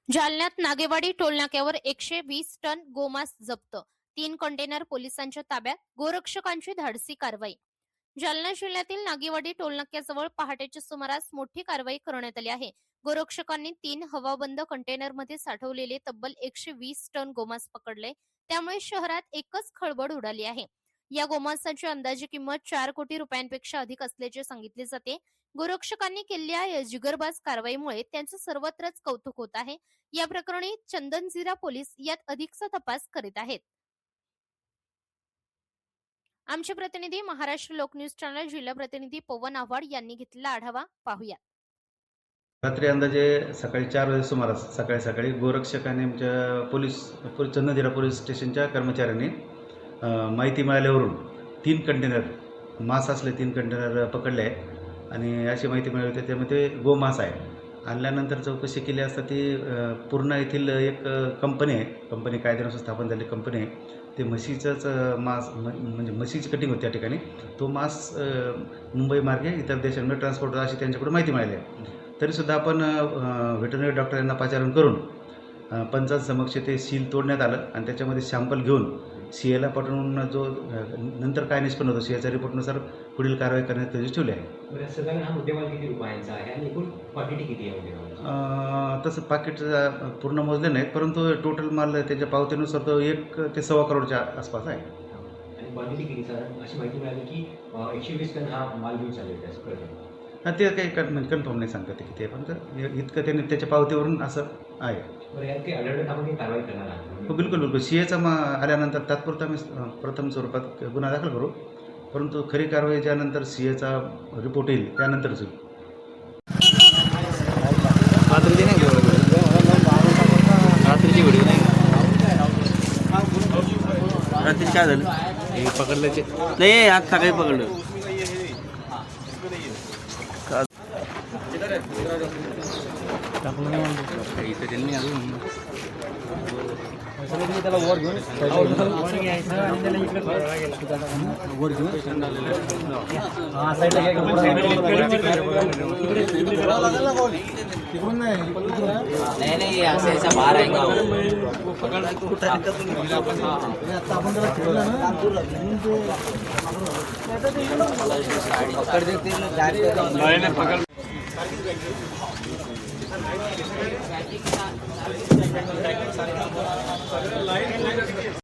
जालन्यात नागेवाडी टोलनाक्यावर 120 टन गोमांस जप्त, 3 कंटेनर पोलिसांच्या ताब्यात, गोरक्षकांची धाडसी कारवाई. जालना जिल्ह्यातील नागेवाडी टोलनाक्याजवळ पहाटेच्या सुमारास मोठी कारवाई करण्यात आली आहे. गोरक्षकांनी 3 हवाबंद कंटेनरमध्ये साठवलेले तब्बल 120 टन गोमांस पकडले. त्यामुळे शहरात एकच खळबळ उडाली आहे. या गोमांसाची अंदाजे किंमत 4 कोटी रुपयांपेक्षा अधिक असल्याचे सांगितले जाते. गोरक्षकांनी केलेल्या या जिगरबाज कारवाईमुळे त्यांचं सर्वत्रच कौतुक होत आहे. या प्रकरणी चंदनझिरा पोलीस यात अधिकचा तपास करीत आहेत. आमचे प्रतिनिधी महाराष्ट्र लोकन्यूज चॅनल जिल्हा प्रतिनिधी पवन आव्हाड यांनी घेतलेला आढावा पाहूया. रात्री अंदाजे सकाळी 4 वाजे सुमारास सकाळी गोरक्षकांनी आमच्या चंदनझिरा पोलीस स्टेशनच्या कर्मचाऱ्यांनी माहिती मिळाल्यावरून 3 कंटेनर मांस असले 3 कंटेनर पकडले आहे आणि अशी माहिती मिळाली होती. त्यामध्ये गोमांस आहे. आणल्यानंतर चौकशी केली असता ती पूर्णा येथील एक कंपनी आहे, कंपनी कायद्यानुसार स्थापन झालेली कंपनी आहे. ते म्हशीचंच मांस म्हणजे म्हशीची कटिंग होती त्या ठिकाणी. तो मांस मुंबई मार्गे इतर देशांमध्ये ट्रान्सपोर्ट होता अशी त्यांच्याकडून माहिती मिळाली आहे. तरीसुद्धा आपण व्हेटरनरी डॉक्टर यांना पाचारण करून पंचांसमक्ष ते सील तोडण्यात आलं आणि त्याच्यामध्ये सॅम्पल घेऊन सीएला पाठवून जो नंतर काय निष्पन्न होतं सीएच्या रिपोर्टनुसार पुढील कारवाई करण्यात त्याची ठेवली आहे. साधारण हा मुद्देमाल किती रुपयांचा आहे आणि एकूण क्वांटिटी किती आहे मुद्देमाल? तसं पाकिट पूर्ण मोजले नाहीत, परंतु टोटल माल त्याच्या पावतीनुसार तो 1 ते 1.25 करोडच्या आसपास आहे. आणि क्वांटिटी किती साधारण अशी माहिती मिळाली की 120 टन हा माल घेऊन चालले त्याचं कळतं. ते काही कन्फर्म नाही सांगता ते किती आहे, पण इतकं त्यांनी त्याच्या पावतीवरून असं आहे. बरं, यात काही आढळलं आपण काही कारवाई करणार आहात? हो, बिलकुल सीएचा आल्यानंतर तात्पुरता आम्ही प्रथम स्वरूपात गुन्हा दाखल करू, परंतु खरी कारवाई ज्यानंतर सीएचा रिपोर्ट येईल त्यानंतरच होईल. रात्री काय झालं? पकडल्याचे नाही, आज सकाळी पकडलं. इथं त्यांनी अजून त्याला वर घेऊन नाही असा बाहेर आहे पकड